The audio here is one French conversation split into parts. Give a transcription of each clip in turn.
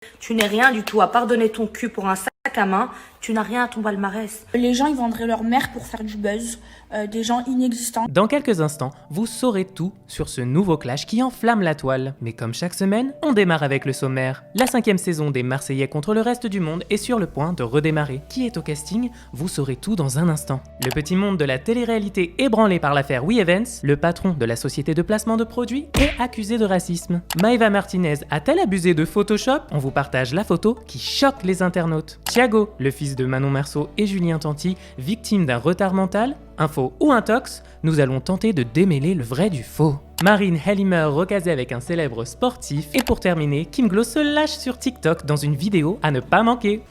Tu n'es rien du tout, à part donner ton cul pour un sac à main, tu n'as rien à ton palmarès. Les gens, ils vendraient leur mère pour faire du buzz, des gens inexistants. Dans quelques instants, vous saurez tout sur ce nouveau clash qui enflamme la toile. Mais comme chaque semaine, on démarre avec le sommaire. La 5e saison des Marseillais contre le reste du monde est sur le point de redémarrer. Qui est au casting? Vous saurez tout dans un instant. Le petit monde de la télé-réalité ébranlé par l'affaire We Events, le patron de la société de placement de produits est accusé de racisme. Maëva Martinez a-t-elle abusé de Photoshop? On vous partage la photo qui choque les internautes. Thiago, le fils de Manon Marceau et Julien Tanti, victime d'un retard mental? Info ou intox, nous allons tenter de démêler le vrai du faux. Marine Hellimer recasée avec un célèbre sportif. Et pour terminer, Kim Glow se lâche sur TikTok dans une vidéo à ne pas manquer.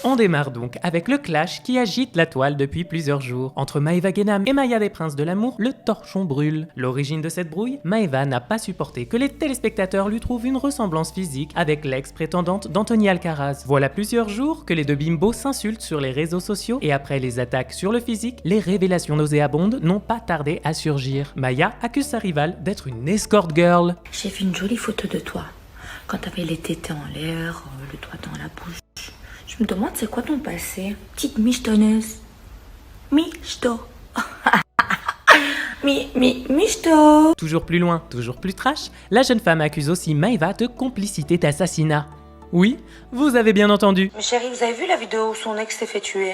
On démarre donc avec le clash qui agite la toile depuis plusieurs jours. Entre Maëva Guénam et Maya des Princes de l'amour, le torchon brûle. L'origine de cette brouille? Maëva n'a pas supporté que les téléspectateurs lui trouvent une ressemblance physique avec l'ex-prétendante d'Anthony Alcaraz. Voilà plusieurs jours que les deux bimbos s'insultent sur les réseaux sociaux et après les attaques sur le physique, les révélations nauséabondes n'ont pas tardé à surgir. Maya accuse sa rivale d'être une escort girl. J'ai vu une jolie photo de toi, quand t'avais les tétés en l'air, le doigt dans la bouche. Je me demande c'est quoi ton passé? Petite michetonneuse. Michto. Michto. Toujours plus loin, toujours plus trash, la jeune femme accuse aussi Maëva de complicité d'assassinat. Oui, vous avez bien entendu. Mais chérie, vous avez vu la vidéo où son ex s'est fait tuer?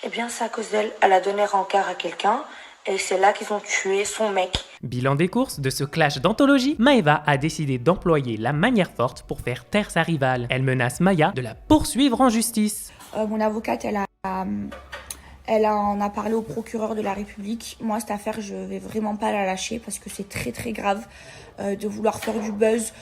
Eh bien, c'est à cause d'elle. Elle a donné rencard à quelqu'un et c'est là qu'ils ont tué son mec. Bilan des courses de ce clash d'anthologie, Maëva a décidé d'employer la manière forte pour faire taire sa rivale. Elle menace Maya de la poursuivre en justice. Mon avocate, elle en a parlé au procureur de la République. Moi, cette affaire, je vais vraiment pas la lâcher parce que c'est très très grave de vouloir faire du buzz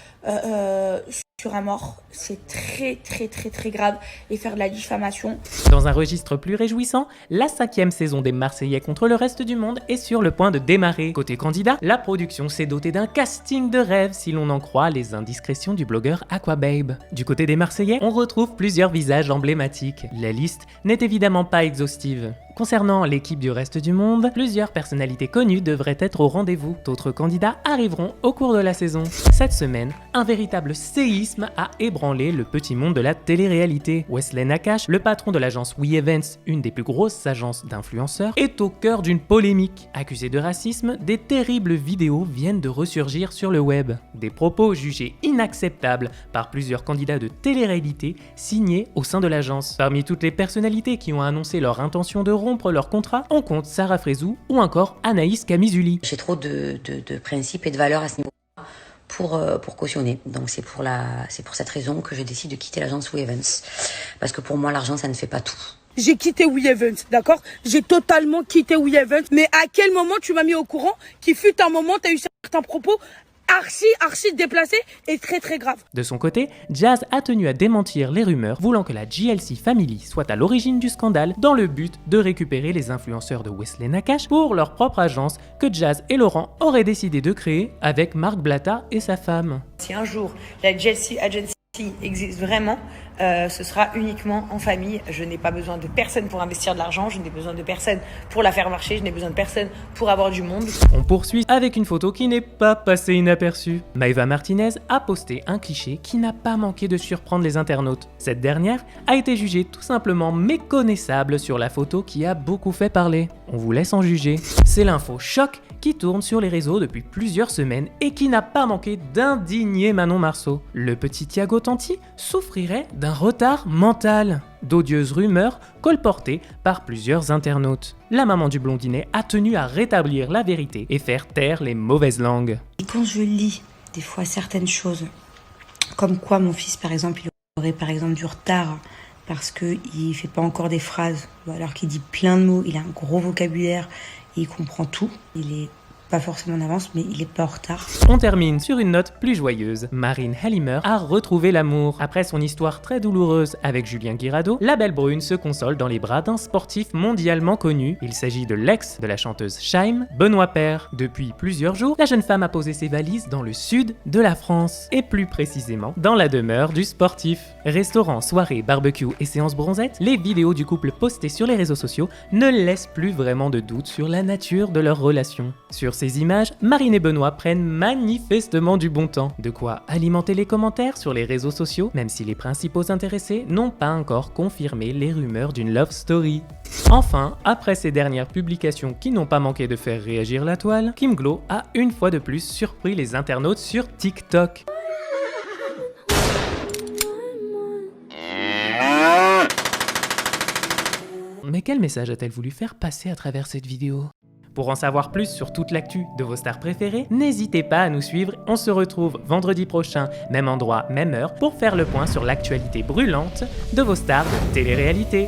sur un mort. C'est très très très très grave et faire de la diffamation. Dans un registre plus réjouissant, la 5e saison des Marseillais contre le reste du monde est sur le point de démarrer. Côté candidat, la production s'est dotée d'un casting de rêve si l'on en croit les indiscrétions du blogueur Aquababe. Du côté des Marseillais, on retrouve plusieurs visages emblématiques. La liste n'est évidemment pas exhaustive. Concernant l'équipe du reste du monde, plusieurs personnalités connues devraient être au rendez-vous. D'autres candidats arriveront au cours de la saison. Cette semaine, un véritable séisme a ébranlé le petit monde de la télé-réalité. Wesley Nakache, le patron de l'agence We Events, une des plus grosses agences d'influenceurs, est au cœur d'une polémique. Accusé de racisme, des terribles vidéos viennent de ressurgir sur le web. Des propos jugés inacceptables par plusieurs candidats de télé-réalité signés au sein de l'agence. Parmi toutes les personnalités qui ont annoncé leur intention de rompre leur contrat, on compte Sarah Frézou ou encore Anaïs Camizuli. J'ai trop de principes et de valeurs à ce niveau-là pour cautionner. Donc c'est pour cette raison que je décide de quitter l'agence We Events. Parce que pour moi, l'argent, ça ne fait pas tout. J'ai quitté We Events, d'accord? J'ai totalement quitté We Events. Mais à quel moment tu m'as mis au courant qu'il fut un moment, tu as eu certains propos archi déplacé et très très grave. De son côté, Jazz a tenu à démentir les rumeurs voulant que la GLC Family soit à l'origine du scandale dans le but de récupérer les influenceurs de Wesley Nakache pour leur propre agence que Jazz et Laurent auraient décidé de créer avec Marc Blatta et sa femme. Si un jour la GLC Agency existe vraiment, ce sera uniquement en famille. Je n'ai pas besoin de personne pour investir de l'argent, je n'ai besoin de personne pour la faire marcher, je n'ai besoin de personne pour avoir du monde. On poursuit avec une photo qui n'est pas passée inaperçue. Maëva Martinez a posté un cliché qui n'a pas manqué de surprendre les internautes. Cette dernière a été jugée tout simplement méconnaissable sur la photo qui a beaucoup fait parler. On vous laisse en juger. C'est l'info choc qui tourne sur les réseaux depuis plusieurs semaines et qui n'a pas manqué d'indigner Manon Marceau. Le petit Thiago Tanti souffrirait d'un retard mental. D'odieuses rumeurs colportées par plusieurs internautes. La maman du blondinet a tenu à rétablir la vérité et faire taire les mauvaises langues. Et quand je lis des fois certaines choses, comme quoi mon fils par exemple, il aurait par exemple du retard parce qu'il fait pas encore des phrases, ou alors qu'il dit plein de mots, il a un gros vocabulaire, et il comprend tout, il est pas forcément en avance, mais il est pas en retard. On termine sur une note plus joyeuse. Marine Hellimer a retrouvé l'amour. Après son histoire très douloureuse avec Julien Guirado, la belle brune se console dans les bras d'un sportif mondialement connu. Il s'agit de l'ex de la chanteuse Shaim, Benoît Paire. Depuis plusieurs jours, la jeune femme a posé ses valises dans le sud de la France, et plus précisément dans la demeure du sportif. Restaurant, soirée, barbecue et séance bronzette, les vidéos du couple postées sur les réseaux sociaux ne laissent plus vraiment de doute sur la nature de leur relation. Sur Sur ces images, Marine et Benoît prennent manifestement du bon temps. De quoi alimenter les commentaires sur les réseaux sociaux, même si les principaux intéressés n'ont pas encore confirmé les rumeurs d'une love story. Enfin, après ces dernières publications qui n'ont pas manqué de faire réagir la toile, Kim Glow a une fois de plus surpris les internautes sur TikTok. Mais quel message a-t-elle voulu faire passer à travers cette vidéo ? Pour en savoir plus sur toute l'actu de vos stars préférées, n'hésitez pas à nous suivre. On se retrouve vendredi prochain, même endroit, même heure, pour faire le point sur l'actualité brûlante de vos stars de télé-réalité.